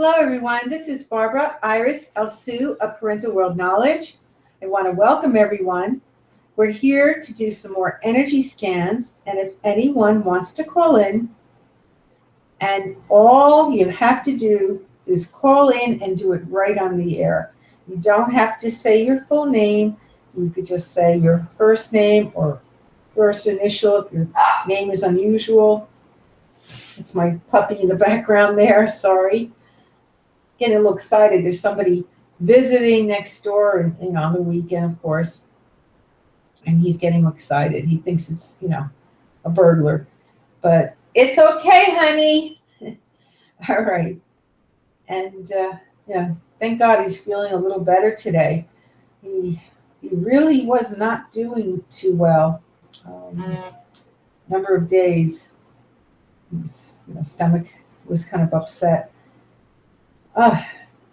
Hello, everyone. This is Barbara Iris Elsu of Parental World Knowledge. I want to welcome everyone. We're here to do some more energy scans, and if anyone wants to call in, and all you have to do is call in and do it right on the air. You don't have to say your full name. You could just say your first name or first initial if your name is unusual. It's my puppy in the background there. Sorry. Getting a little excited. There's somebody visiting next door, and on the weekend, of course, and he's getting excited. He thinks it's, a burglar, but it's okay, honey. All right. And thank God he's feeling a little better today. He really was not doing too well. Number of days, his stomach was kind of upset.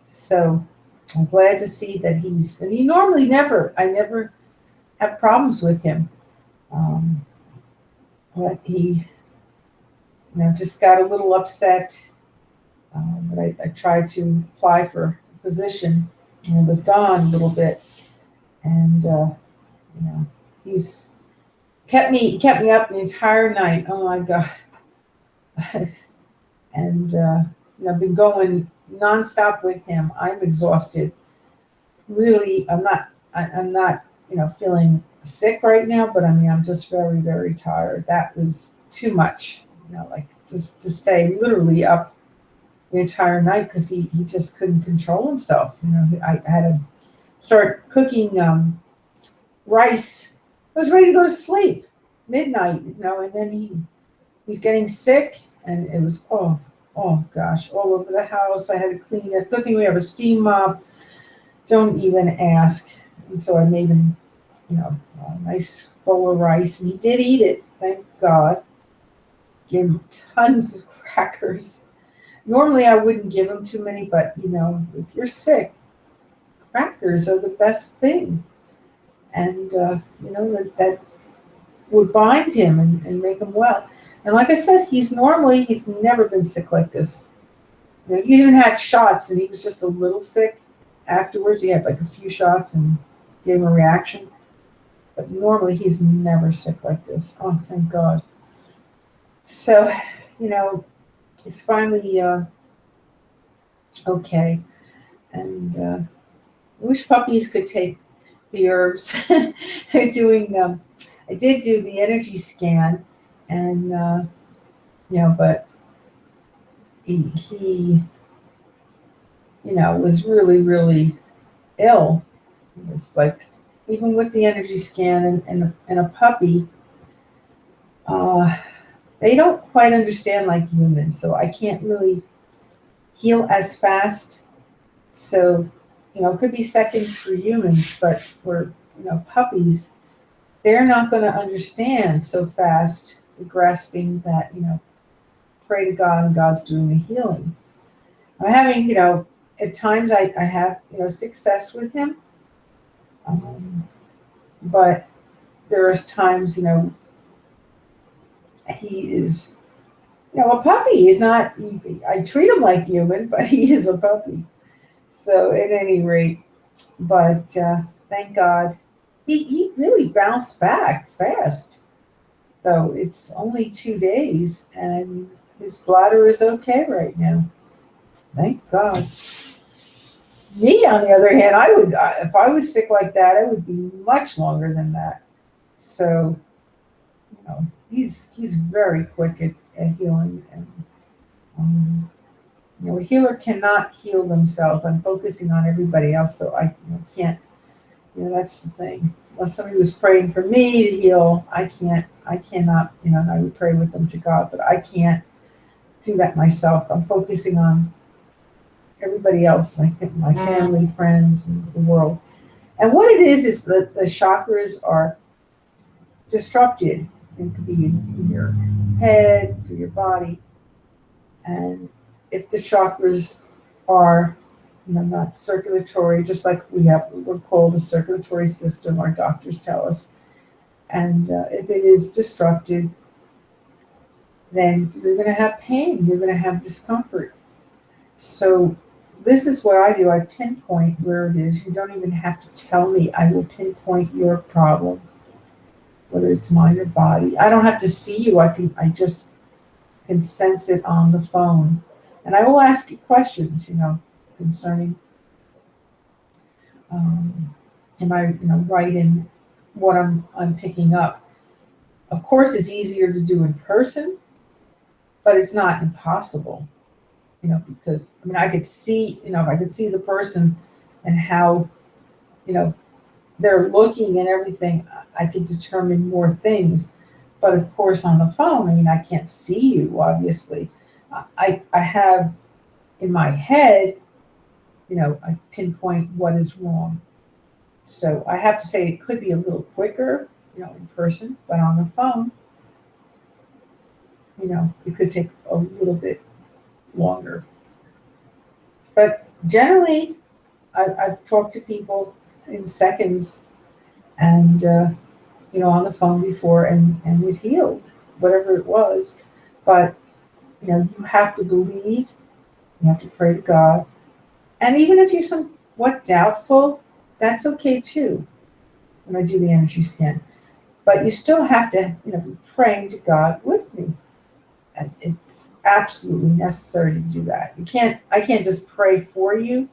So I'm glad to see that and he normally I never have problems with him. But he, just got a little upset. But I tried to apply for a position and it was gone a little bit. And, he's he kept me up the entire night. Oh my God. And, I've been going nonstop with him. I'm exhausted. Really, I'm not, feeling sick right now, but I'm just very, very tired. That was too much, like just to stay literally up the entire night because he just couldn't control himself. I had to start cooking rice. I was ready to go to sleep midnight, and then he's getting sick, and it was oh gosh, all over the house. I had to clean it. Good thing we have a steam mop. Don't even ask. And so I made him, a nice bowl of rice, and he did eat it. Thank God. Gave him tons of crackers. Normally I wouldn't give him too many, but if you're sick, crackers are the best thing. And that would bind him and make him well. And like I said, he's never been sick like this. He even had shots, and he was just a little sick afterwards. He had like a few shots and gave him a reaction. But normally he's never sick like this. Oh, thank God. So, he's finally okay. And I wish puppies could take the herbs. I did do the energy scan, and but he was really, really ill. It was like, even with the energy scan and a puppy, they don't quite understand like humans, so I can't really heal as fast. So, it could be seconds for humans, but for, puppies, they're not going to understand so fast, grasping that, pray to God and God's doing the healing. I'm having, at times I have, success with him. But there's times, he is, a puppy. He's not, I treat him like human, but he is a puppy. So at any rate, but thank God, he really bounced back fast. Though it's only 2 days, and his bladder is okay right now. Thank God. Me, on the other hand, if I was sick like that, I would be much longer than that. So, he's very quick at healing, and a healer cannot heal themselves. I'm focusing on everybody else, so I can't. That's the thing. Unless somebody was praying for me to heal, I cannot. I would pray with them to God, but I can't do that myself. I'm focusing on everybody else, my family, friends, and the world. And what it is that the chakras are disrupted. It could be in your head, through your body. And if the chakras are, not circulatory, just like we're called a circulatory system, our doctors tell us. And if it is disrupted, then you're going to have pain. You're going to have discomfort. So this is what I do. I pinpoint where it is. You don't even have to tell me. I will pinpoint your problem, whether it's mind or body. I don't have to see you. I just can sense it on the phone. And I will ask you questions, concerning, am I, right in what I'm picking up. Of course, it's easier to do in person, but it's not impossible, because I mean, I could see, if I could see the person and how, you know, they're looking and everything, I could determine more things. But of course, on the phone, I mean, I can't see you, obviously. I have in my head, I pinpoint what is wrong. So I have to say it could be a little quicker, in person, but on the phone, it could take a little bit longer. But generally, I've talked to people in seconds and, on the phone before, and it healed, whatever it was. But, you have to believe, you have to pray to God. And even if you're somewhat doubtful, that's okay too when I do the energy scan. But you still have to, be praying to God with me. And it's absolutely necessary to do that. I can't just pray for you.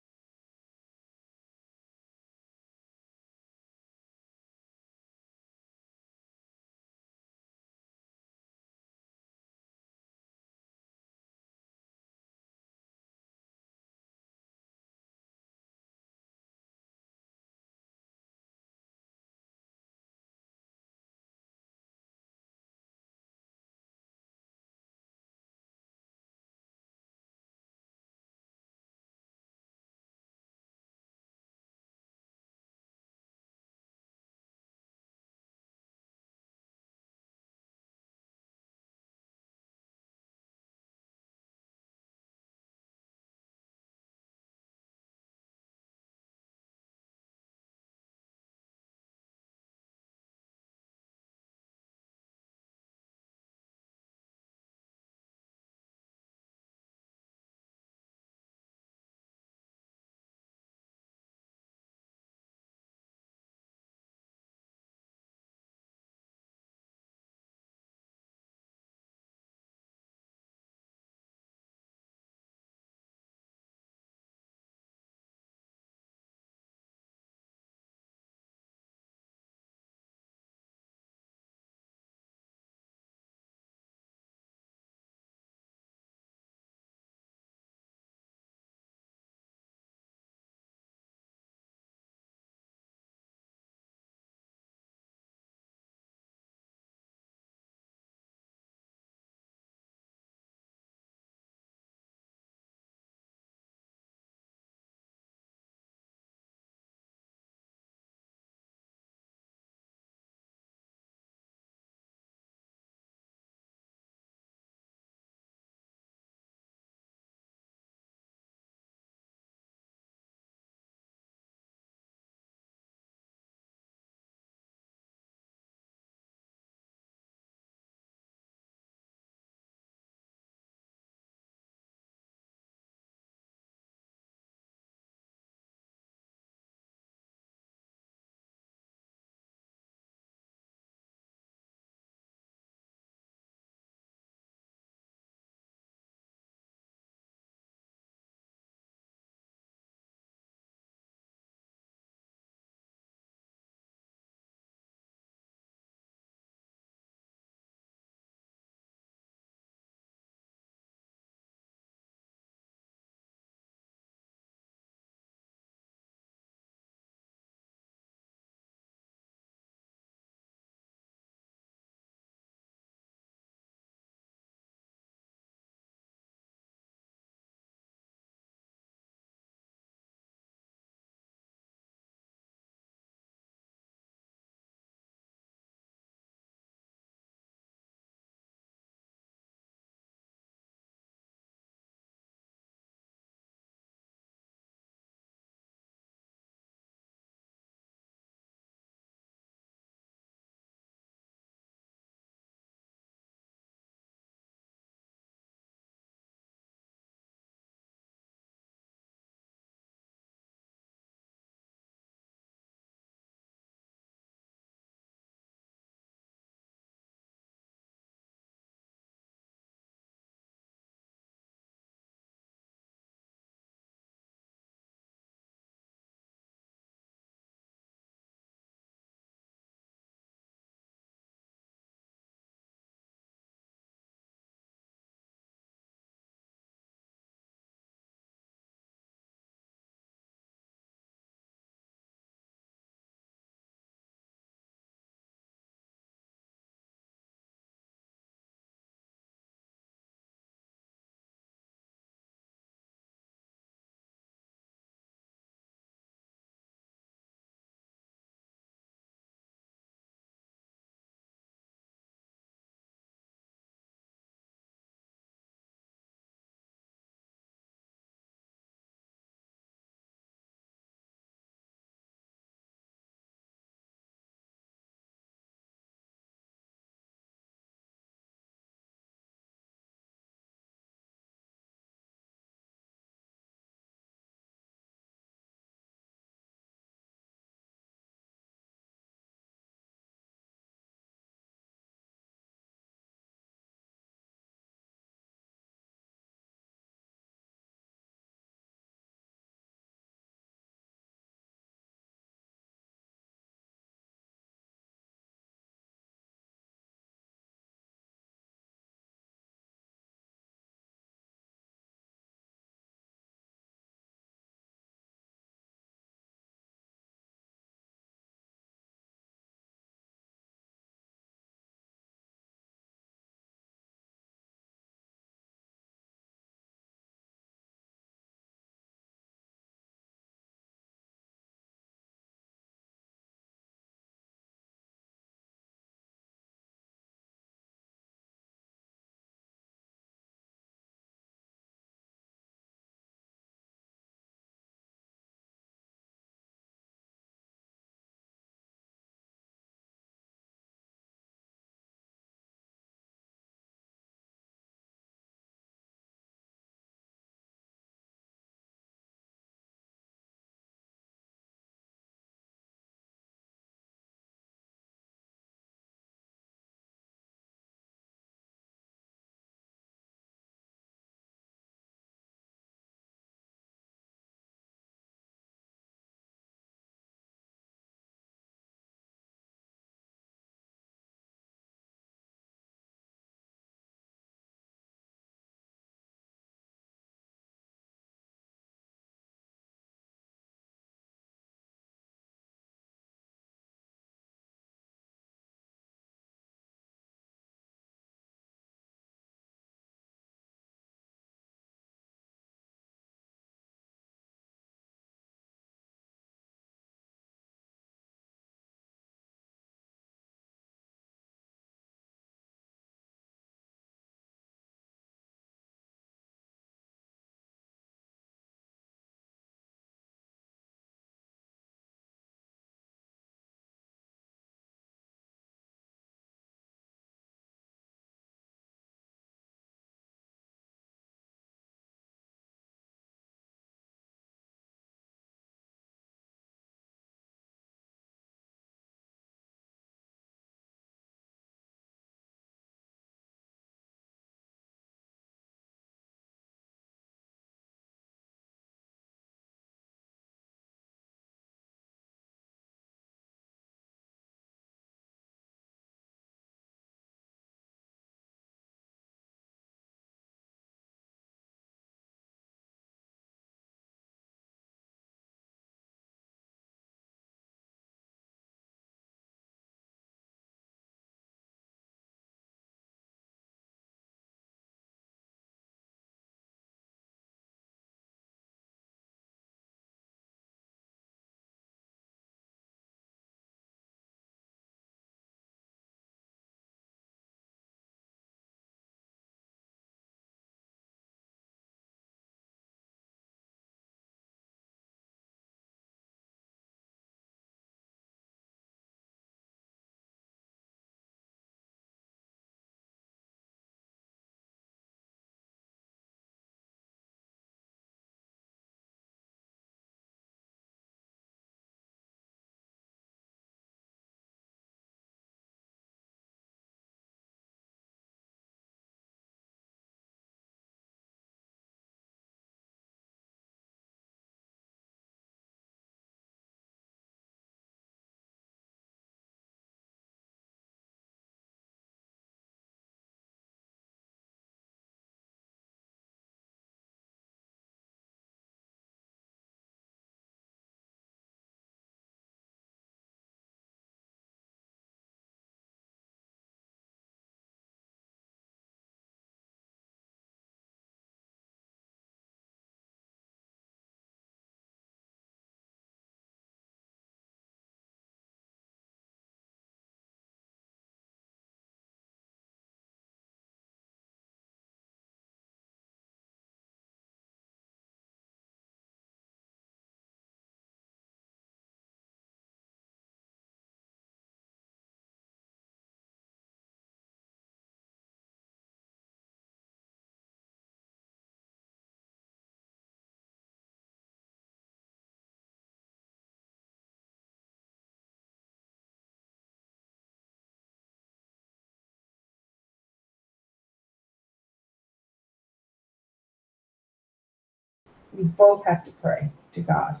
We both have to pray to God.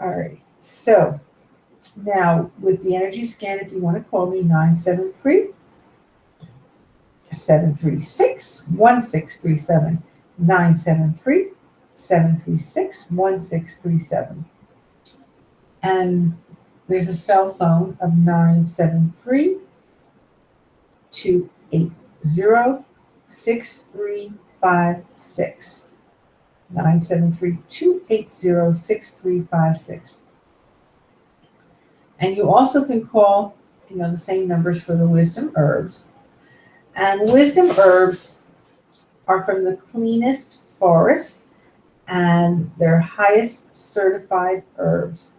All right. So now with the energy scan, if you want to call me, 973-736-1637. 973-736-1637. And there's a cell phone of 973-280-6356. 973-280-6356. And you also can call, the same numbers for the wisdom herbs. And wisdom herbs are from the cleanest forest, and they're highest certified herbs.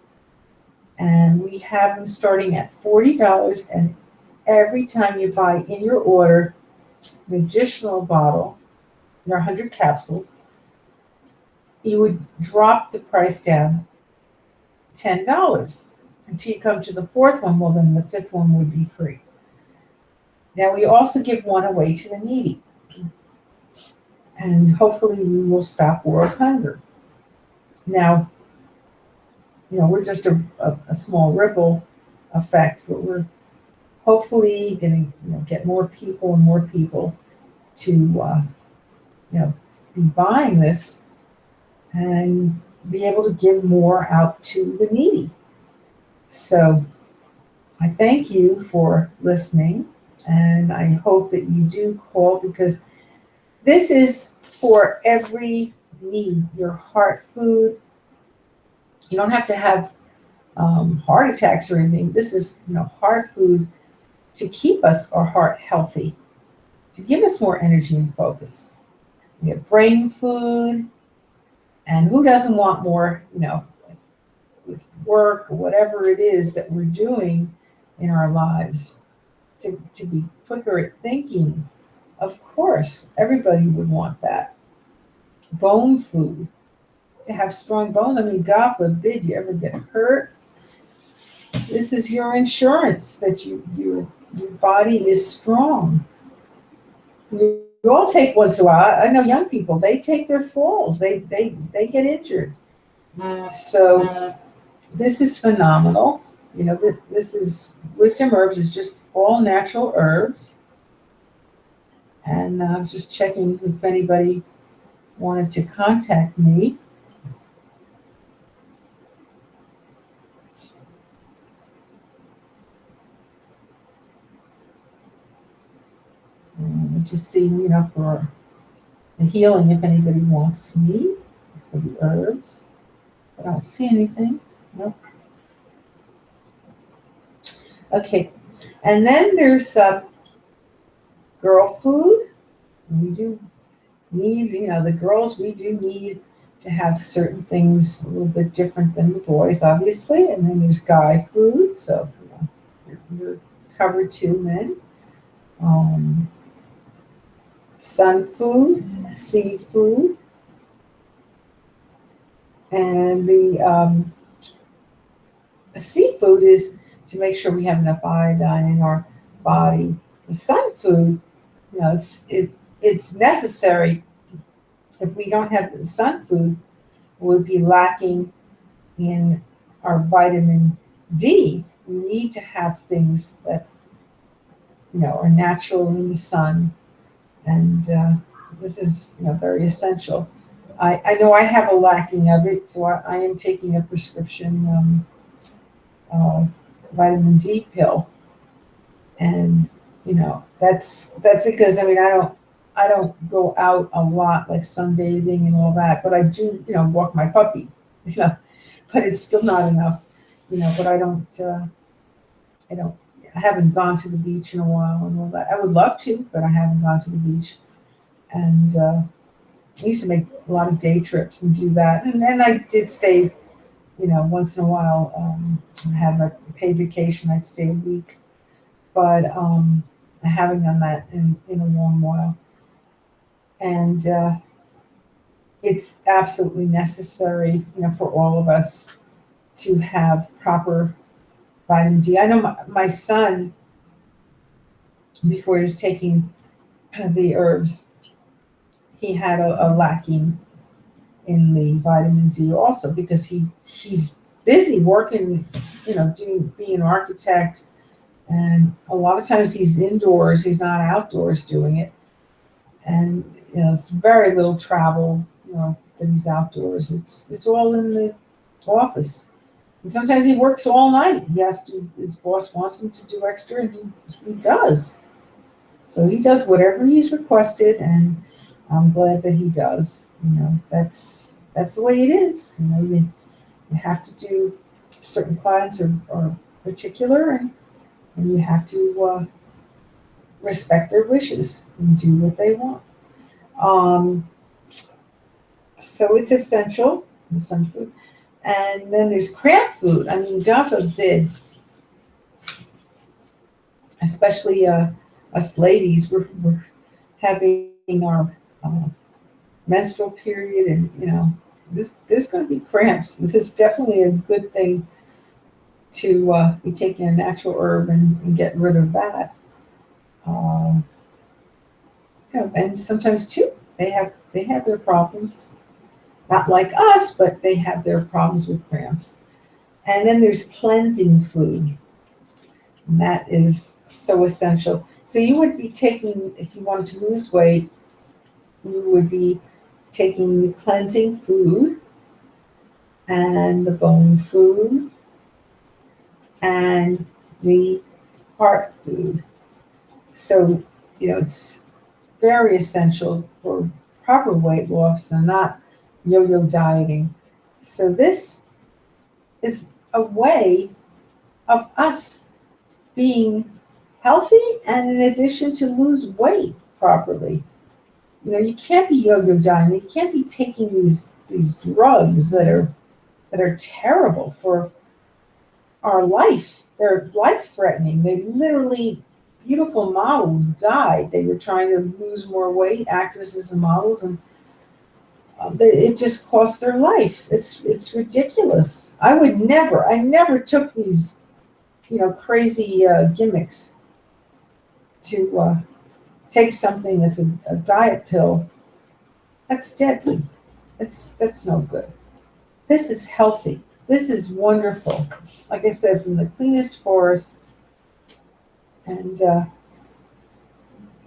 And we have them starting at $40. And every time you buy in your order an additional bottle, there are 100 capsules, you would drop the price down $10 until you come to the fourth one. Well, then the fifth one would be free. Now, we also give one away to the needy. And hopefully we will stop world hunger. Now, we're just a small ripple effect, but we're hopefully going to get more people and more people to be buying this and be able to give more out to the needy. So I thank you for listening, and I hope that you do call, because this is for every need. Your heart food. You don't have to have heart attacks or anything. This is heart food to keep our heart healthy, to give us more energy and focus. We have brain food, and who doesn't want more, with work or whatever it is that we're doing in our lives, to be quicker at thinking. Of course, everybody would want that. Bone food, to have strong bones. I mean, God forbid you ever get hurt. This is your insurance that your body is strong. You all take once in a while. I know young people, they take their falls. They get injured. So this is phenomenal. This is Wisdom Herbs is just all natural herbs. And I was just checking if anybody wanted to contact me. Just see, for the healing, if anybody wants me for the herbs. But I don't see anything. Nope. Okay. And then there's girl food. We do need, the girls, we do need to have certain things a little bit different than the boys, obviously. And then there's guy food. So, you're covered too, men. Sun food, seafood, and the seafood is to make sure we have enough iodine in our body. The sun food, it's necessary. If we don't have the sun food, we'll be lacking in our vitamin D. We need to have things that are natural in the sun. And this is very essential. I know I have a lacking of it, so I am taking a prescription vitamin D pill, and that's because I don't go out a lot, like sunbathing and all that, but I do walk my puppy, but it's still not enough, But I haven't gone to the beach in a while and all that. I would love to, but I haven't gone to the beach. And I used to make a lot of day trips and do that. And I did stay, once in a while. I had a paid vacation. I'd stay a week. But I haven't done that in a long while. And it's absolutely necessary, for all of us to have proper vitamin D. I know my son, before he was taking the herbs, he had a lacking in the vitamin D also because he's busy working, doing being an architect, and a lot of times he's indoors, he's not outdoors doing it, and it's very little travel, that he's outdoors. It's all in the office. And sometimes he works all night. He has to. His boss wants him to do extra, and he does. So he does whatever he's requested, and I'm glad that he does. That's the way it is. You have to do. Certain clients are particular, and you have to respect their wishes and do what they want. Um, so it's essential, some food. And then there's cramped food. I mean, God forbid, especially us ladies, we're having our menstrual period, and there's going to be cramps. This is definitely a good thing to be taking a natural herb and get rid of that. Um, and sometimes too, they have their problems. Not like us, but they have their problems with cramps. And then there's cleansing food, and that is so essential. So you would be taking, if you wanted to lose weight, you would be taking the cleansing food and the bone food and the heart food. So, it's very essential for proper weight loss and not yo-yo dieting. So this is a way of us being healthy and in addition to lose weight properly. You can't be yo-yo dieting. You can't be taking these drugs that are terrible for our life. They're life threatening. They literally beautiful models died. They were trying to lose more weight, actresses and models, and it just cost their life. It's ridiculous. I never took these, crazy gimmicks to take something that's a diet pill. That's deadly. That's no good. This is healthy. This is wonderful. Like I said, from the cleanest forest, and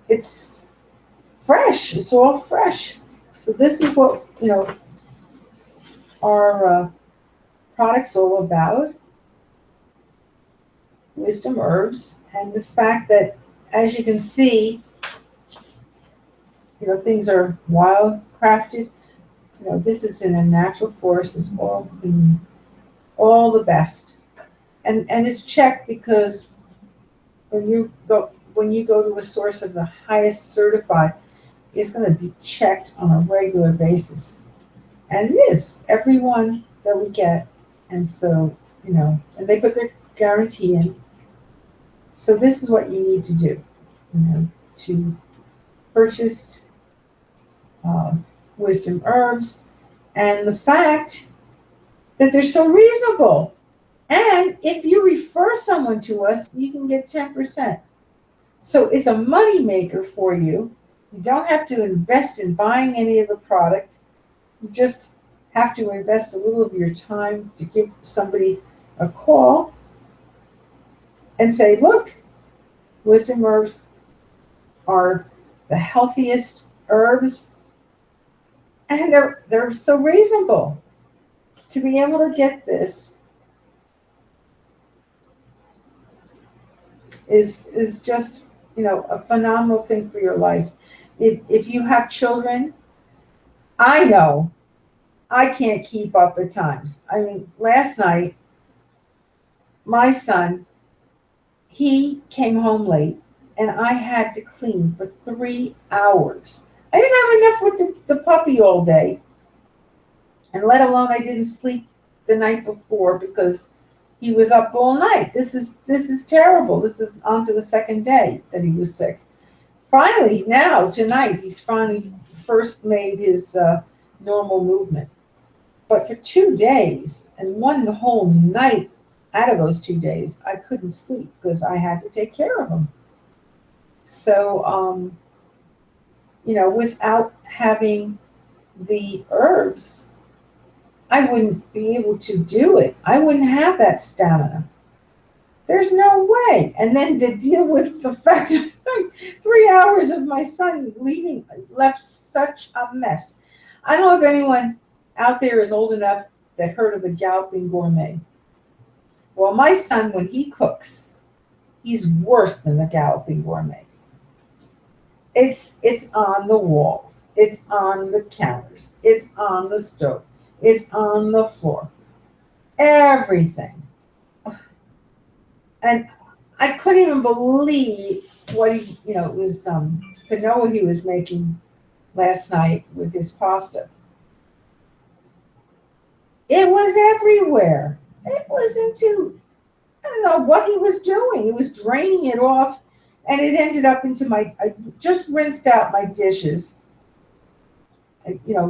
it's fresh. It's all fresh. So this is what our product's all about. Wisdom herbs, and the fact that, as you can see, things are wild crafted. This is in a natural forest. It's all clean, all the best, and it's checked because when you go to a source of the highest certified, it's going to be checked on a regular basis, and it is everyone that we get, and so and they put their guarantee in. So this is what you need to do, to purchase wisdom herbs, and the fact that they're so reasonable. And if you refer someone to us, you can get 10%. So it's a money maker for you. You don't have to invest in buying any of the product. You just have to invest a little of your time to give somebody a call and say, look, wisdom herbs are the healthiest herbs, and they're so reasonable. To be able to get this is just a phenomenal thing for your life. If you have children, I know I can't keep up at times. I mean, last night my son, he came home late, and I had to clean for 3 hours. I didn't have enough with the puppy all day, and let alone I didn't sleep the night before because he was up all night. This is terrible. This is on to the second day that he was sick. Finally, now tonight, he's finally first made his normal movement. But for 2 days and one whole night out of those 2 days, I couldn't sleep because I had to take care of him. So, without having the herbs, I wouldn't be able to do it. I wouldn't have that stamina. There's no way. And then to deal with the fact that 3 hours of my son leaving left such a mess. I don't know if anyone out there is old enough that heard of the galloping gourmet. Well, my son, when he cooks, he's worse than the galloping gourmet. It's on the walls, it's on the counters, it's on the stove, it's on the floor, everything. And I couldn't even believe what it was quinoa he was making last night with his pasta. It was everywhere. It was into, I don't know what he was doing. He was draining it off, and it ended up into I just rinsed out my dishes.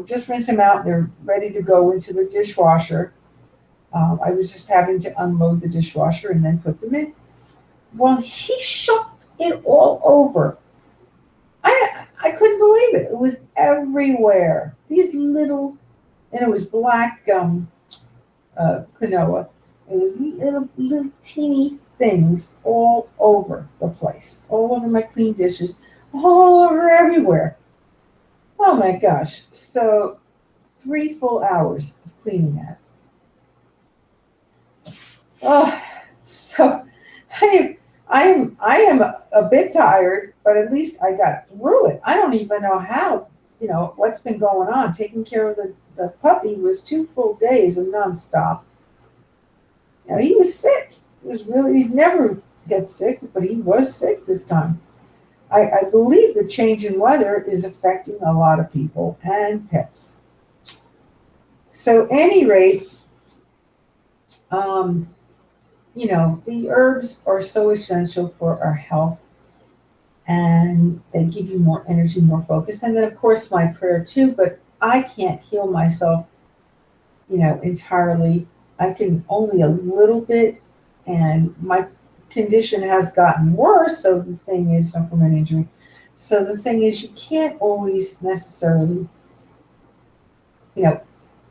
Just rinse them out. They're ready to go into the dishwasher. I was just having to unload the dishwasher and then put them in. Well, he shook it all over. I couldn't believe it. It was everywhere. These little, and it was black quinoa. It was little teeny things all over the place, all over my clean dishes, all over everywhere. Oh my gosh. So 3 full hours of cleaning that. Oh, so I am a bit tired, but at least I got through it. I don't even know how, what's been going on. Taking care of the puppy was 2 full days of nonstop. He was sick. He never gets sick, but he was sick this time. I believe the change in weather is affecting a lot of people and pets. So, at any rate, the herbs are so essential for our health, and they give you more energy, more focus. And then, of course, my prayer too, but I can't heal myself, entirely. I can only a little bit, and my condition has gotten worse. So the thing is, from an injury. So the thing is, you can't always necessarily,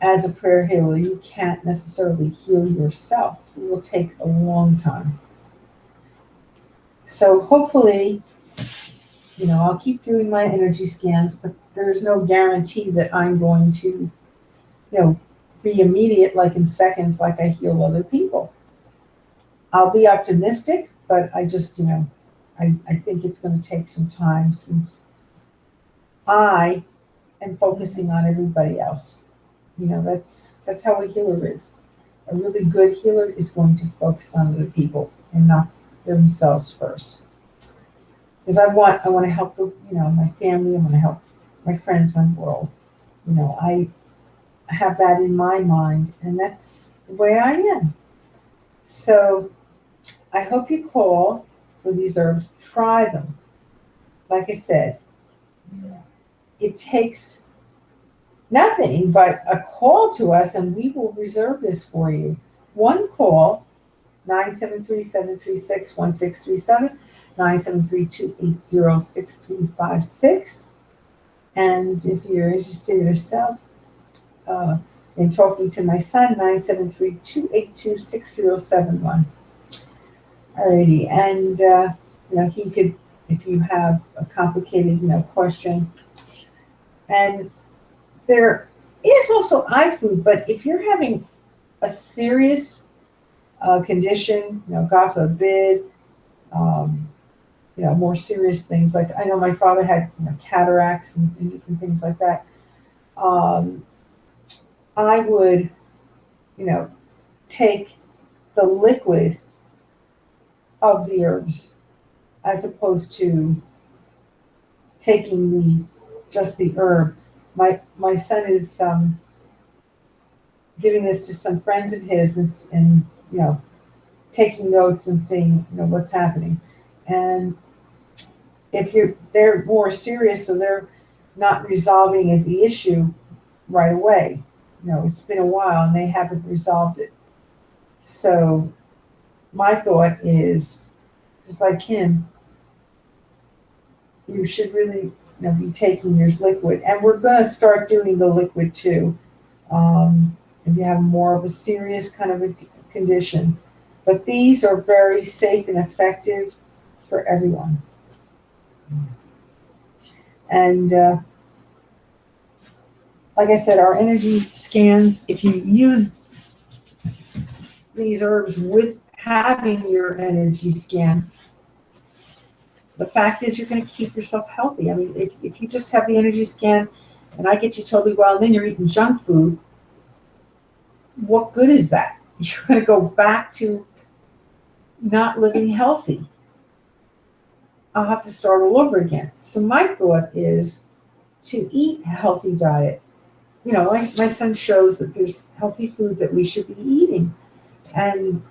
as a prayer healer, you can't necessarily heal yourself. It will take a long time. So hopefully, I'll keep doing my energy scans, but there's no guarantee that I'm going to, be immediate, like in seconds, like I heal other people. I'll be optimistic, but I just, I think it's going to take some time since I am focusing on everybody else. That's how a healer is. A really good healer is going to focus on other people and not themselves first. Because I want to help my family. I want to help my friends, my world. I have that in my mind, and that's the way I am. So I hope you call for these herbs. Try them. Like I said, it takes nothing but a call to us, and we will reserve this for you. One call, 973-736-1637, 973-280-6356. And if you're interested yourself in talking to my son, 973-282-6071. Alrighty, and he could, if you have a complicated question. And there is also iFood, but if you're having a serious condition, God forbid, more serious things, like I know my father had cataracts and different things like that. I would, take the liquid of the herbs as opposed to taking just the herb. My son is giving this to some friends of his and taking notes and seeing what's happening. And if they're more serious, so they're not resolving the issue right away. It's been a while and they haven't resolved it. So my thought is, just like him, you should really be taking your liquid. And we're going to start doing the liquid too. if you have more of a serious kind of a condition. But these are very safe and effective for everyone. And like I said, our energy scans, if you use these herbs with having your energy scan, the fact is you're going to keep yourself healthy. I mean, if you just have the energy scan and I get you totally well, and then you're eating junk food, what good is that? You're going to go back to not living healthy. I'll have to start all over again. So my thought is to eat a healthy diet. You know, like my son shows that there's healthy foods that we should be eating. And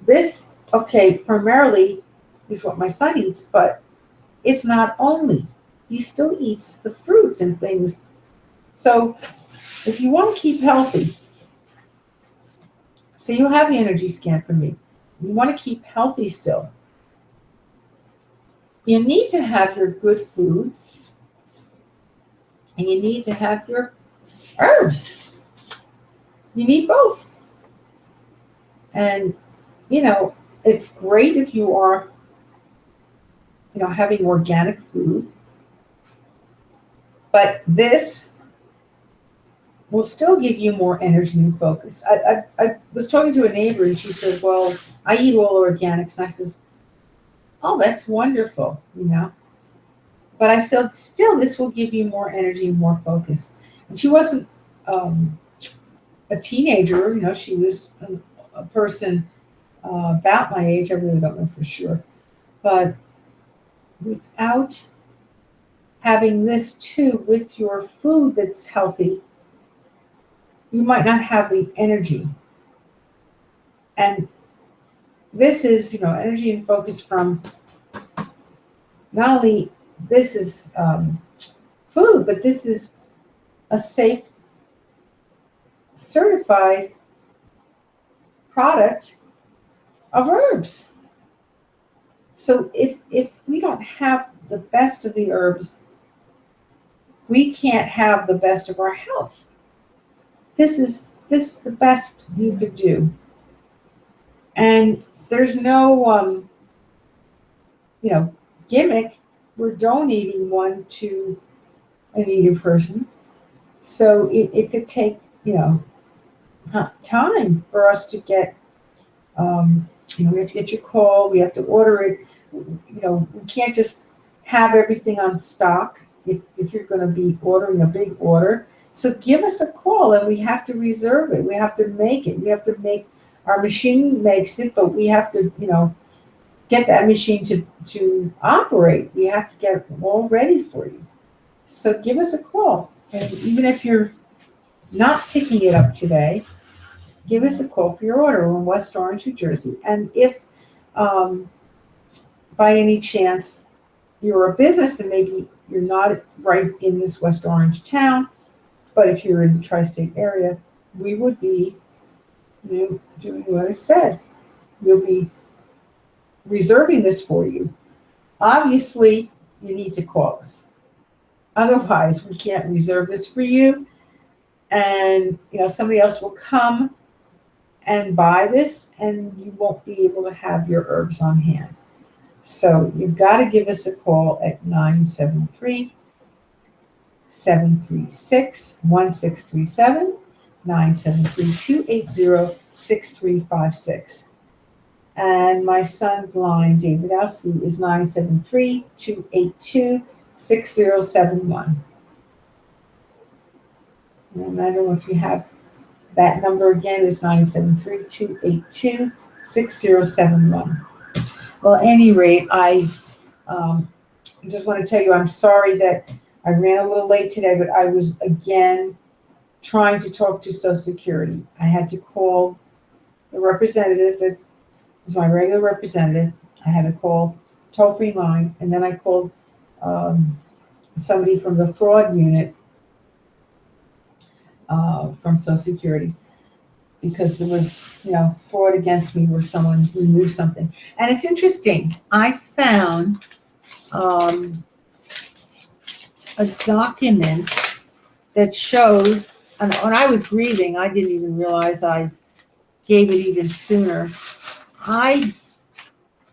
this, okay, primarily is what my son eats, but it's not only. He still eats the fruits and things. So if you want to keep healthy, so you have the energy scan from me, you want to keep healthy still, you need to have your good foods and you need to have your herbs. You need both. And, you know, it's great if you are, you know, having organic food, but this will still give you more energy and focus. I was talking to a neighbor and she said, well, I eat all organics. And I says, oh, that's wonderful, you know. But I said, still, this will give you more energy and more focus. And she wasn't a teenager, you know, she was a person about my age. I really don't know for sure. But without having this too with your food that's healthy, you might not have the energy. And this is, you know, energy and focus from not only this is food, but this is a safe, certified product of herbs. So if we don't have the best of the herbs, we can't have the best of our health. This is the best you could do. And there's no you know, gimmick. We're donating one to a needy person. So it could take, you know, time for us to get, you know, we have to get your call, we have to order it. You know, we can't just have everything on stock if you're going to be ordering a big order. So give us a call and we have to reserve it. We have to make it. We have to make, our machine makes it, but we have to, you know, get that machine to operate. We have to get it all ready for you. So give us a call. And even if you're not picking it up today, give us a call for your order. We're in West Orange, New Jersey. And if by any chance you're a business and maybe you're not right in this West Orange town, but if you're in the tri-state area, we would be, you know, doing what I said. We'll be reserving this for you. Obviously, you need to call us. Otherwise, we can't reserve this for you. And, you know, somebody else will come and buy this and you won't be able to have your herbs on hand. So you've got to give us a call at 973-736-1637, 973-280-6356. And my son's line, David Alsu, is 973-282-6071. And I don't know if you have that number again, is 973-282-6071. Well, at any rate, I just want to tell you I'm sorry that I ran a little late today, but I was again trying to talk to Social Security. I had to call the representative that is my regular representative. I had to call toll-free line, and then I called somebody from the fraud unit from Social Security, because there was, you know, fraud against me where someone removed something. And it's interesting. I found a document that shows and when I was grieving, I didn't even realize I gave it even sooner. I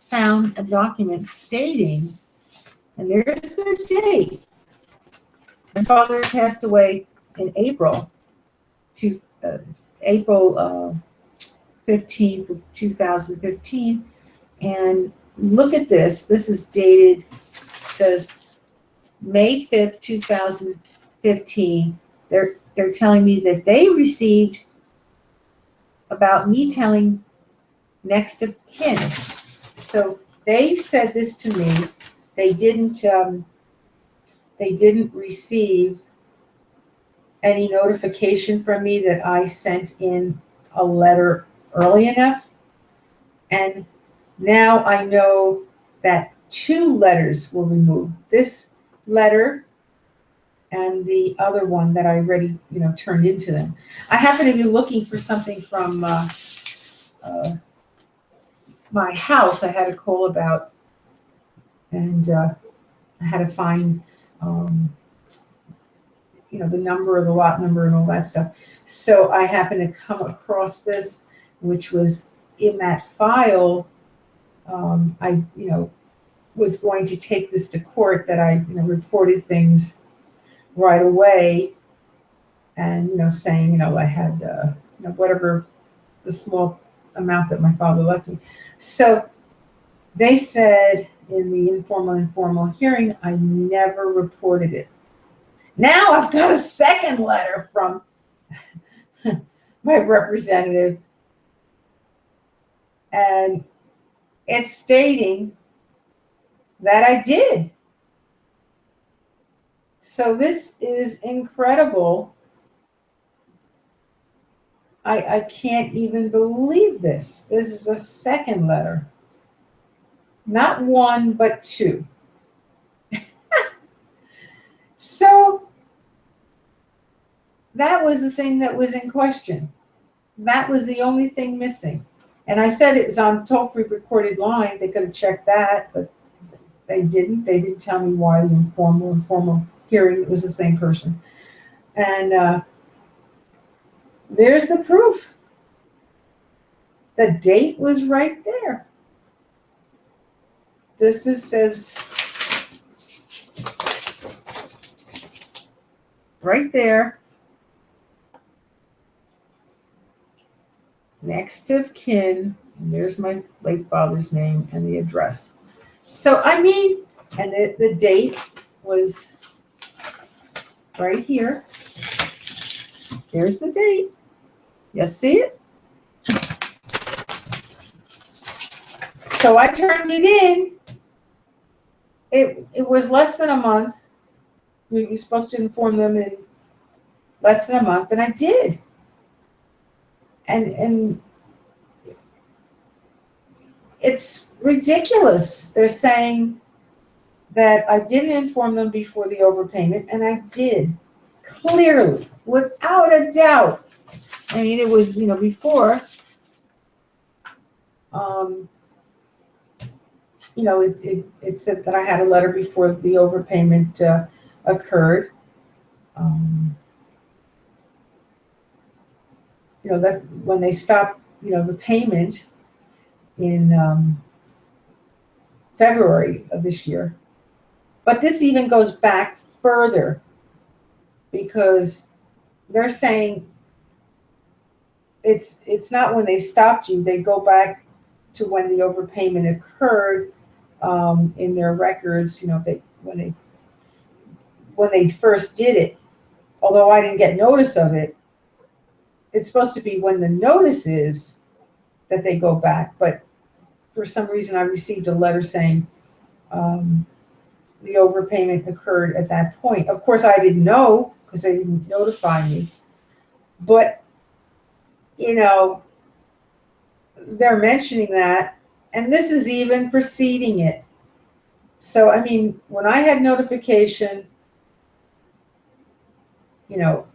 found a document stating, and there's the date. My father passed away in April, April 15th of 2015. And look at this. This is dated, says May 5th, 2015. They're telling me that they received about me telling next of kin. So they said this to me. They didn't receive any notification from me that I sent in a letter early enough. And now I know that 2 letters were removed. This letter and the other one that I already, turned into them. I happen to be looking for something from my house. I had a call about, and I had to find, the number, the lot number, and all that stuff. So I happened to come across this, which was in that file. I, was going to take this to court, that I, reported things right away, and, saying, I had, whatever the small amount that my father left me. So they said in the informal hearing, I never reported it. Now I've got a second letter from my representative, and it's stating that I did. So this is incredible. I can't even believe this. This is a second letter. Not 1, but 2. So that was the thing that was in question. That was the only thing missing. And I said it was on toll-free recorded line. They could have checked that, but they didn't. They didn't tell me why the informal hearing. It was the same person. And there's the proof. The date was right there. This says right there, next of kin. And there's my late father's name and the address. So, and the date was right here. There's the date. You see it? So I turned it in. It was less than a month. You're supposed to inform them in less than a month, and I did. And it's ridiculous. They're saying that I didn't inform them before the overpayment, and I did, clearly, without a doubt. I mean, it was, before, it said that I had a letter before the overpayment occurred. That's when they stopped, the payment in February of this year. But this even goes back further, because they're saying it's not when they stopped you. They go back to when the overpayment occurred in their records. When they first did it. Although I didn't get notice of it, it's supposed to be when the notice is that they go back. But for some reason, I received a letter saying the overpayment occurred at that point. Of course, I didn't know because they didn't notify me. But, they're mentioning that, and this is even preceding it. So, when I had notification,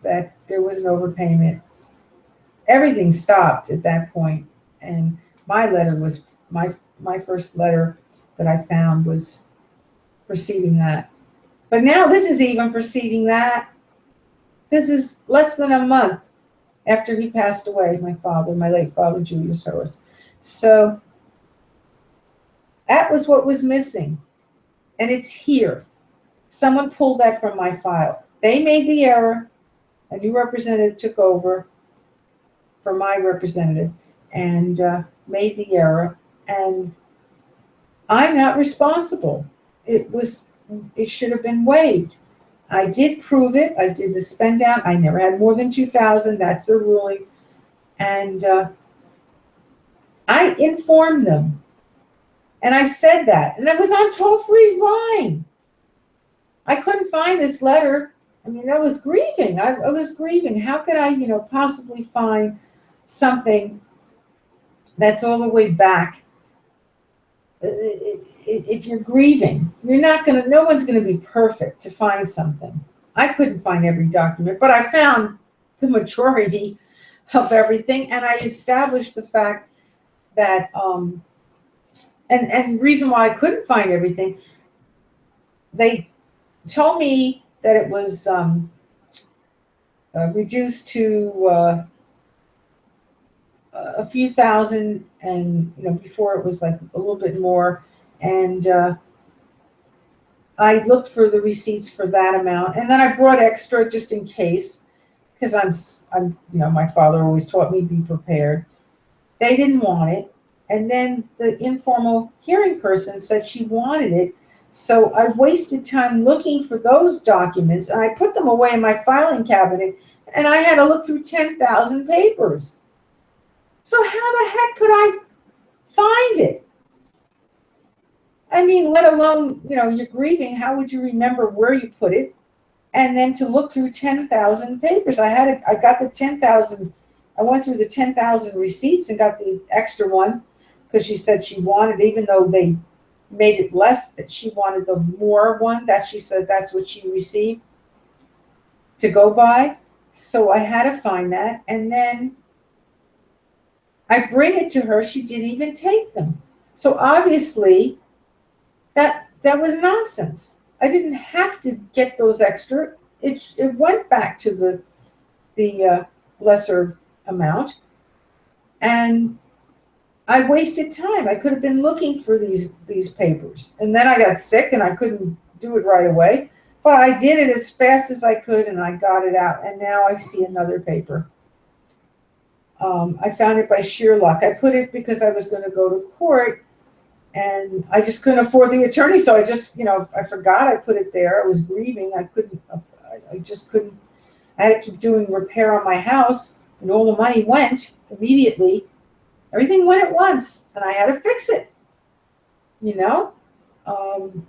that there was an overpayment, everything stopped at that point. And my letter was, my first letter that I found was preceding that. But now this is even preceding that. This is less than a month after he passed away, my father, my late father, Julius Hurst. So that was what was missing. And it's here. Someone pulled that from my file. They made the error. A new representative took over for my representative and made the error. And I'm not responsible. It should have been waived. I did prove it. I did the spend down. I never had more than 2,000. That's the ruling. And I informed them. And I said that. And it was on toll-free line. I couldn't find this letter. I mean, I was grieving. I was grieving. How could I, possibly find something that's all the way back? If you're grieving, no one's going to be perfect to find something. I couldn't find every document, but I found the majority of everything. And I established the fact that, and reason why I couldn't find everything, they told me that it was reduced to a few thousand, and before it was like a little bit more. And I looked for the receipts for that amount, and then I brought extra just in case, because I'm my father always taught me be prepared. They didn't want it, and then the informal hearing person said she wanted it. So I wasted time looking for those documents, and I put them away in my filing cabinet, and I had to look through 10,000 papers. So how the heck could I find it? I mean, let alone, you're grieving. How would you remember where you put it? And then to look through 10,000 papers. I got the 10,000. I went through the 10,000 receipts and got the extra one because she said she wanted, even though they made it less, that she wanted the more one, that she said that's what she received to go by. So I had to find that. And then I bring it to her. She didn't even take them. So obviously that was nonsense. I didn't have to get those extra. It went back to the lesser amount. And I wasted time. I could have been looking for these papers. And then I got sick and I couldn't do it right away. But I did it as fast as I could and I got it out. And now I see another paper. I found it by sheer luck. I put it because I was going to go to court and I just couldn't afford the attorney. So I just, I forgot I put it there. I was grieving. I just couldn't. I had to keep doing repair on my house and all the money went immediately. Everything went at once, and I had to fix it, And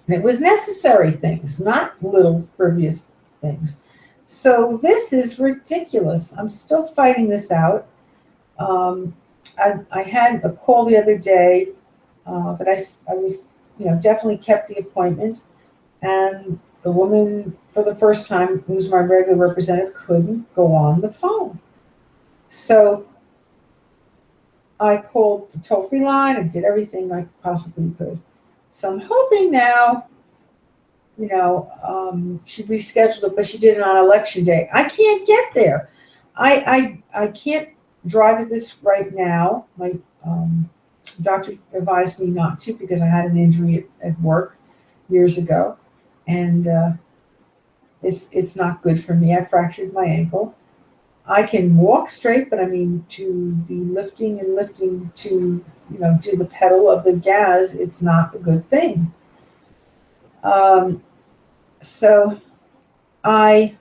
it was necessary things, not little frivolous things. So this is ridiculous. I'm still fighting this out. I had a call the other day that I was, definitely kept the appointment, and the woman, for the first time, who's my regular representative, couldn't go on the phone. So I called the toll-free line and did everything I possibly could. So I'm hoping now, she rescheduled it, but she did it on election day. I can't get there. I can't drive this right now. My doctor advised me not to because I had an injury at work years ago, and it's not good for me. I fractured my ankle. I can walk straight, but I mean, to be lifting to, do the pedal of the gas, it's not a good thing. So I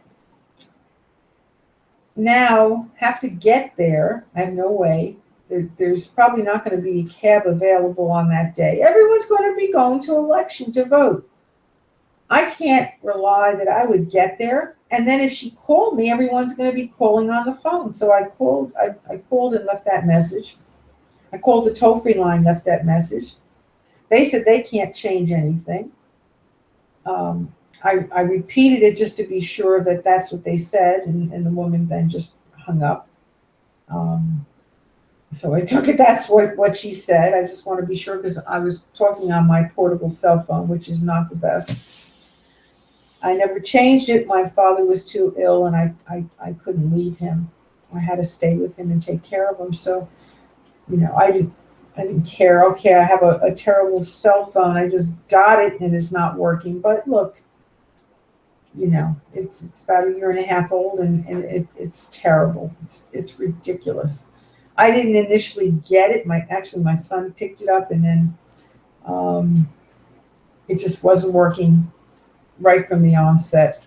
now have to get there. I have no way. There's probably not going to be a cab available on that day. Everyone's going to be going to election to vote. I can't rely that I would get there. And then if she called me, everyone's going to be calling on the phone. So I called and left that message. I called the toll-free line, left that message. They said they can't change anything. I repeated it just to be sure that that's what they said, and the woman then just hung up. So I took it that's what she said. I just want to be sure because I was talking on my portable cell phone, which is not the best. I never changed it. My father was too ill, and I couldn't leave him. I had to stay with him and take care of him. So, I didn't care. Okay, I have a terrible cell phone. I just got it and it's not working. But look, it's about a year and a half old, and it's terrible. It's ridiculous. I didn't initially get it. My son picked it up, and then um, it just wasn't working right from the onset.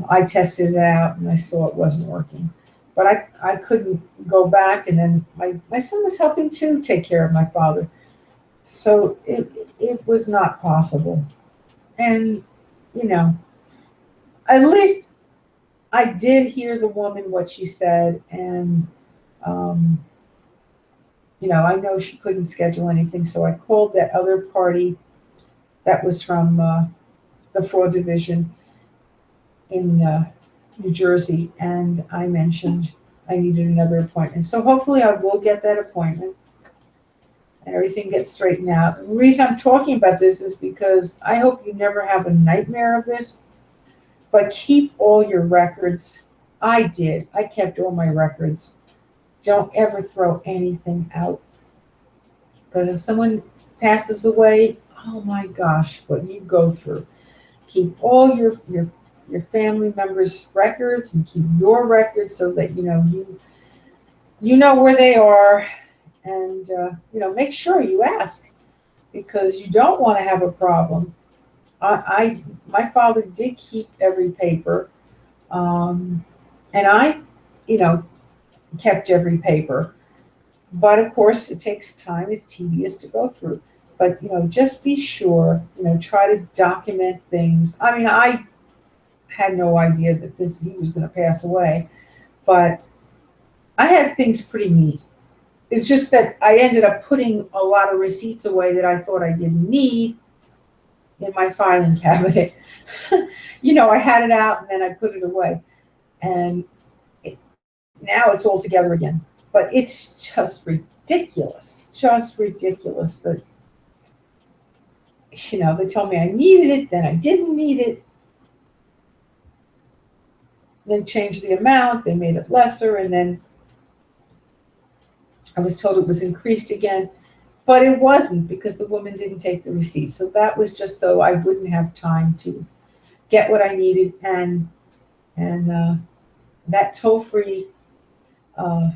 I tested it out and I saw it wasn't working. But I couldn't go back, and then my son was helping to take care of my father. So it was not possible. And, you know, at least I did hear the woman what she said, and um, I know she couldn't schedule anything, so I called that other party that was from the fraud division in New Jersey, and I mentioned I needed another appointment. So hopefully I will get that appointment and everything gets straightened out. The reason I'm talking about this is because I hope you never have a nightmare of this, but keep all your records. I did. I kept all my records. Don't ever throw anything out, because if someone passes away, oh my gosh, what you go through. Keep all your family members' records, and keep your records so that you know where they are, and make sure you ask, because you don't want to have a problem. My father did keep every paper, and I, you know, kept every paper. But of course, it takes time. It's tedious to go through. But just be sure. Try to document things. I mean, I had no idea that he was going to pass away, but I had things pretty neat. It's just that I ended up putting a lot of receipts away that I thought I didn't need in my filing cabinet. I had it out and then I put it away, and now it's all together again. But it's just ridiculous that they told me I needed it, then I didn't need it, then changed the amount, they made it lesser, and then I was told it was increased again. But it wasn't, because the woman didn't take the receipt. So that was just so I wouldn't have time to get what I needed. And that toll-free uh,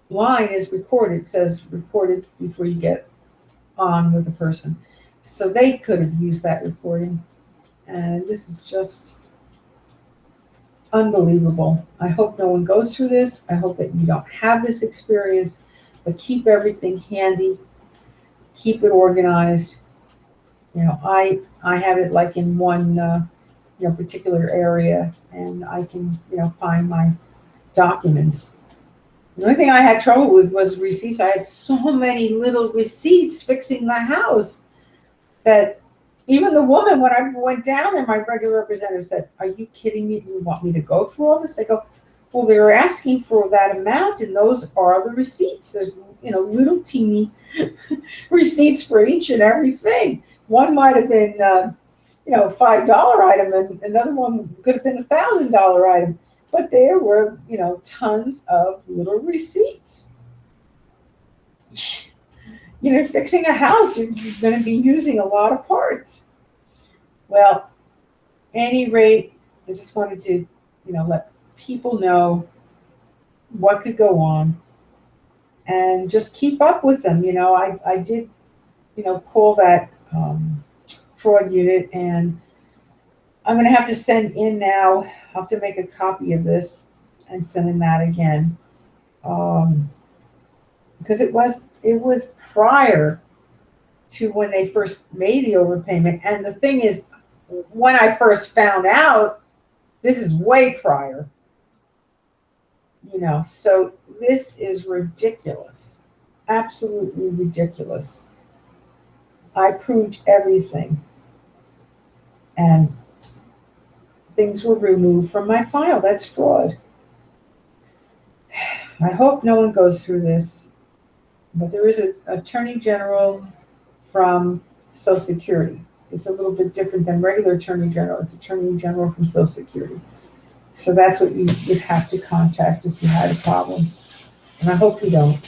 line is recorded. It says recorded before you get on with a person. So they could have used that recording. And this is just unbelievable. I hope no one goes through this. I hope that you don't have this experience, but keep everything handy, keep it organized. I have it like in one particular area, and I can find my documents. The only thing I had trouble with was receipts. I had so many little receipts fixing the house that even the woman, when I went down there, my regular representative said, "Are you kidding me? You want me to go through all this?" I go, "Well, they're asking for that amount, and those are the receipts. There's little teeny receipts for each and everything. One might have been $5 item, and another one could have been $1,000 item, but there were tons of little receipts." Fixing a house, you're going to be using a lot of parts. Well, any rate, I just wanted to, let people know what could go on, and just keep up with them. I did, call that fraud unit, and I'm going to have to send in now. I'll have to make a copy of this and send in that again. Because it was prior to when they first made the overpayment. And the thing is, when I first found out, this is way prior. So this is ridiculous. Absolutely ridiculous. I proved everything, and things were removed from my file. That's fraud. I hope no one goes through this, but there is an attorney general from Social Security. It's a little bit different than regular Attorney General. It's Attorney General from Social Security. So that's what you'd have to contact if you had a problem. And I hope you don't.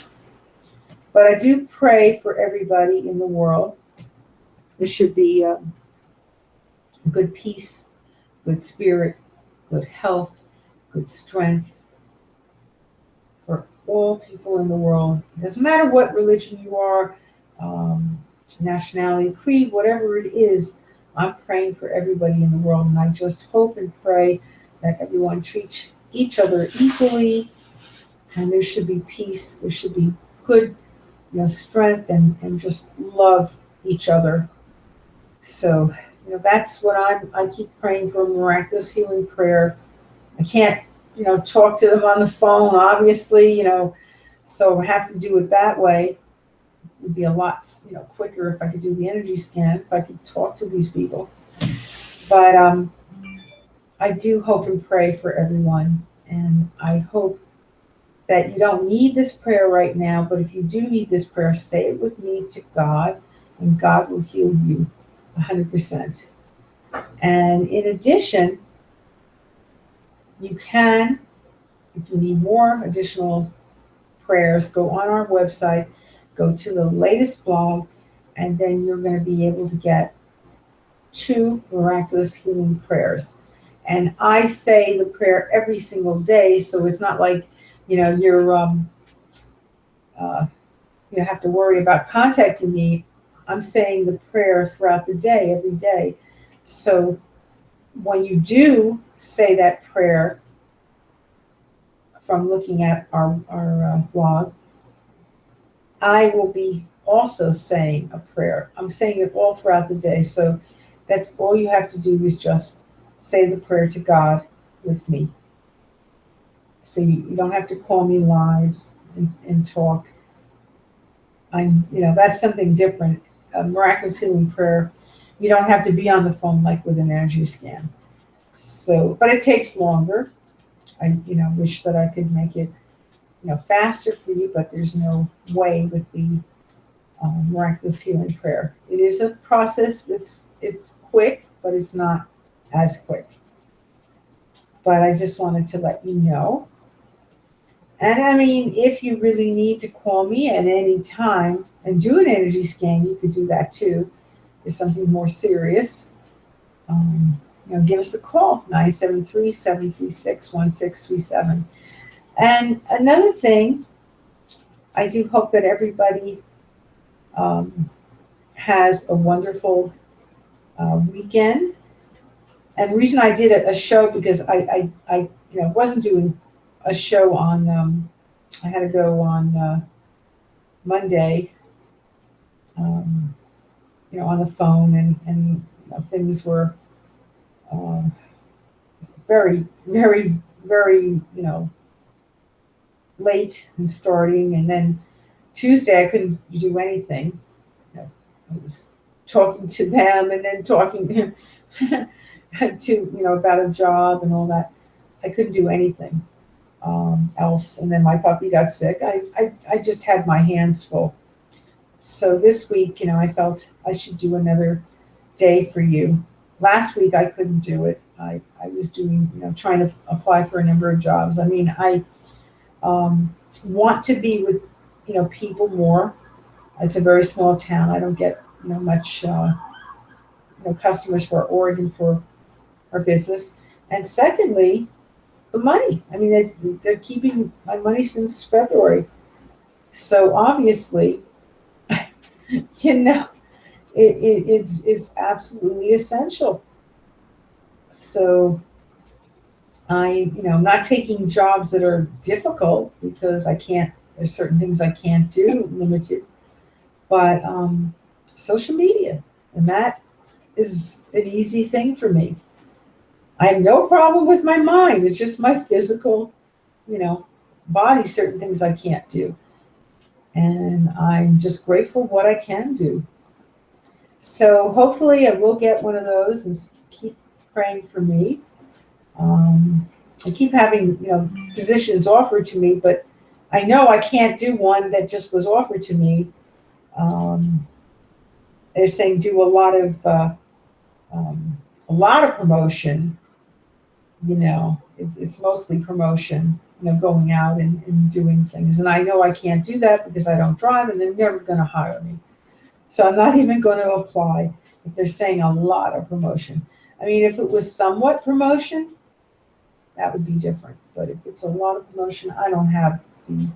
But I do pray for everybody in the world. There should be good peace, good spirit, good health, good strength for all people in the world. It doesn't matter what religion you are, nationality, creed, whatever it is, I'm praying for everybody in the world. And I just hope and pray that everyone treats each other equally, and there should be peace, there should be good, strength, and just love each other. So, that's what I keep praying for, miraculous healing prayer. I can't, talk to them on the phone, obviously, so I have to do it that way. It would be a lot, quicker if I could do the energy scan, if I could talk to these people. But I do hope and pray for everyone, and I hope that you don't need this prayer right now, but if you do need this prayer, say it with me to God, and God will heal you 100%. And in addition, you can, if you need more additional prayers, go on our website, go to the latest blog, and then you're going to be able to get 2 miraculous healing prayers. And I say the prayer every single day, so it's not like, you're have to worry about contacting me. I'm saying the prayer throughout the day, every day. So when you do say that prayer from looking at our blog, I will be also saying a prayer. I'm saying it all throughout the day. So that's all you have to do is just say the prayer to God with me. So you don't have to call me live and talk. That's something different. A miraculous healing prayer, you don't have to be on the phone like with an energy scan. So, but it takes longer. I, wish that I could make it, faster for you, but there's no way with the miraculous healing prayer. It is a process. It's quick, but it's not as quick. But I just wanted to let you know. And I mean, if you really need to call me at any time and do an energy scan, you could do that too. It's something more serious. Give us a call, 973-736-1637. And another thing, I do hope that everybody has a wonderful weekend. And the reason I did a show, because I wasn't doing a show on, I had to go on Monday, on the phone, and things were very, very, very, late in starting. And then Tuesday I couldn't do anything. I was talking to them and then talking to about a job and all that. I couldn't do anything else. And then my puppy got sick. I just had my hands full. So this week, I felt I should do another day for you. Last week I couldn't do it. I was doing, trying to apply for a number of jobs. I mean, I want to be with, people more. It's a very small town. I don't get, much, customers for Oregon for our business. And secondly, the money. I mean, they're keeping my money since February. So obviously, it's absolutely essential. So I'm not taking jobs that are difficult because there's certain things I can't do, limited. But social media, and that is an easy thing for me. I have no problem with my mind. It's just my physical, body, certain things I can't do. And I'm just grateful what I can do. So hopefully I will get one of those, and keep praying for me. I keep having, positions offered to me, but I know I can't do one that just was offered to me. They're saying do a lot of a lot of promotion. It's mostly promotion, going out and doing things. And I know I can't do that because I don't drive, and they're never going to hire me. So I'm not even going to apply if they're saying a lot of promotion. I mean, if it was somewhat promotion, that would be different. But if it's a lot of promotion, I don't have the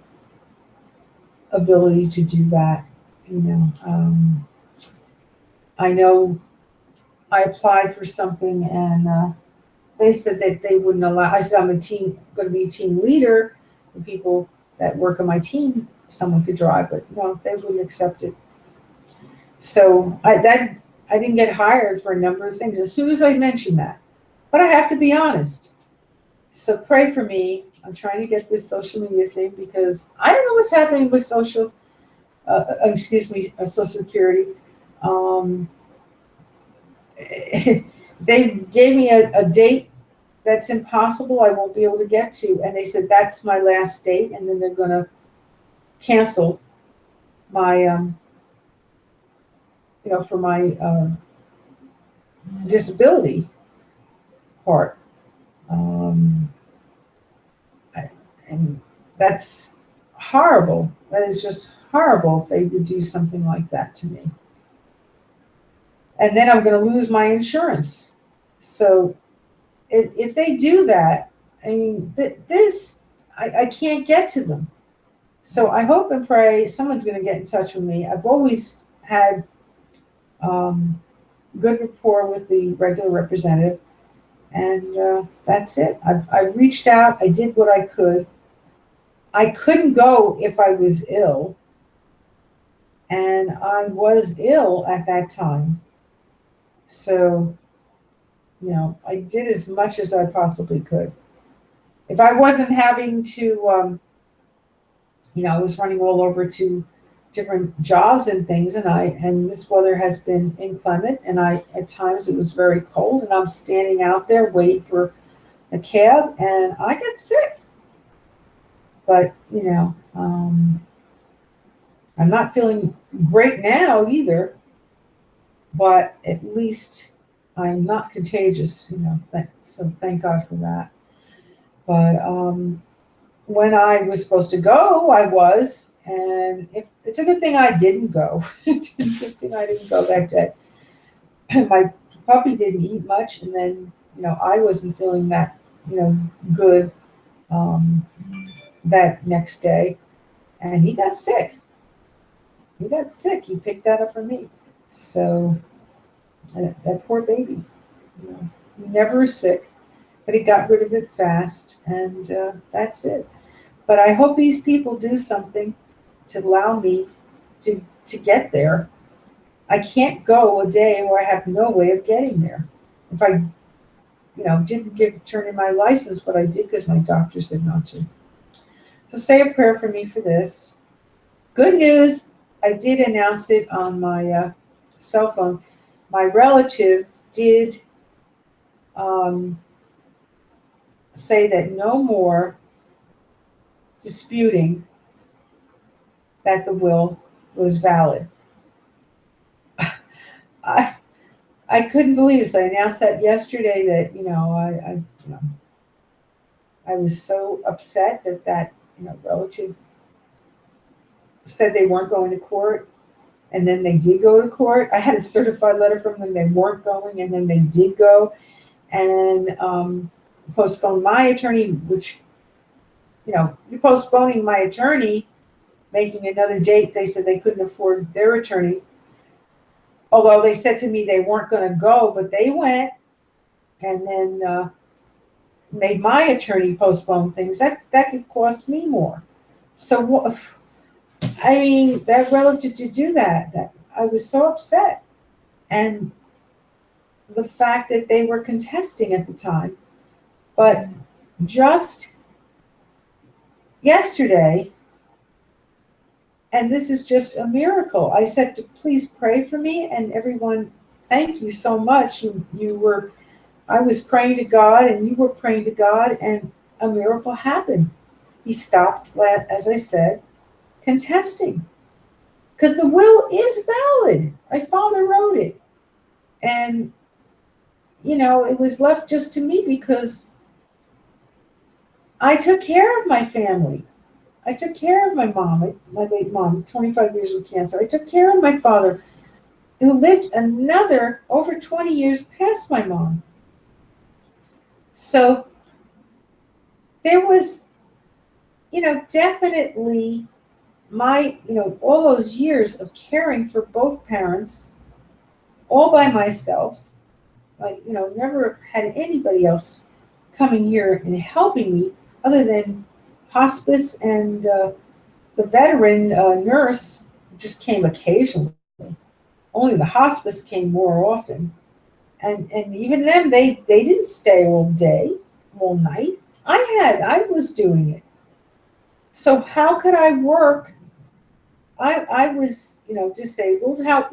ability to do that. I know I applied for something, and they said that they wouldn't allow. I said I'm going to be a team leader. The people that work on my team, someone could drive, but no, they wouldn't accept it. So I didn't get hired for a number of things as soon as I mentioned that. But I have to be honest. So pray for me. I'm trying to get this social media thing because I don't know what's happening with Social Security. Um, they gave me a date that's impossible. I won't be able to get to, and they said that's my last date, and then they're going to cancel my, for my disability part. And that's horrible. That is just horrible if they would do something like that to me. And then I'm going to lose my insurance. So if they do that, I mean, I can't get to them. So I hope and pray someone's going to get in touch with me. I've always had good rapport with the regular representative, and that's it. I reached out. I did what I could. I couldn't go if I was ill, and I was ill at that time. So, I did as much as I possibly could. If I wasn't having to, I was running all over to different jobs and things, and this weather has been inclement, and at times it was very cold, and I'm standing out there waiting for a cab, and I got sick. But I'm not feeling great now either, but at least I'm not contagious, so thank God for that. But when I was supposed to go, I was, and it's a good thing I didn't go. It's a good thing I didn't go that day. My puppy didn't eat much, and then, I wasn't feeling that, good that next day, and he got sick. He picked that up from me. So that poor baby, he never is sick, but he got rid of it fast, and that's it. But I hope these people do something to allow me to get there. I can't go a day where I have no way of getting there. If I, didn't turn in my license, but I did because my doctor said not to. So say a prayer for me for this. Good news, I did announce it on my cell phone. My relative did say that no more disputing that the will was valid. I couldn't believe it. So I announced that yesterday that, I was so upset that relative said they weren't going to court, and then they did go to court. I had a certified letter from them. They weren't going, and then they did go, and postponed my attorney, which, you're postponing my attorney, making another date. They said they couldn't afford their attorney. Although they said to me they weren't going to go, but they went, and then made my attorney postpone things. That could cost me more. So, I mean, that relative to do that I was so upset. And the fact that they were contesting at the time. But just yesterday, and this is just a miracle, I said to please pray for me, and everyone, thank you so much. I was praying to God, and you were praying to God, and a miracle happened. He stopped, as I said, contesting. Because the will is valid. My father wrote it. And it was left just to me because I took care of my family. I took care of my mom, my late mom, 25 years with cancer. I took care of my father, who lived another over 20 years past my mom. So there was, definitely all those years of caring for both parents all by myself. I, never had anybody else coming here and helping me other than hospice and the veteran nurse just came occasionally. Only the hospice came more often. And even them, they didn't stay all day, all night. I was doing it. So how could I work? I was, disabled. How,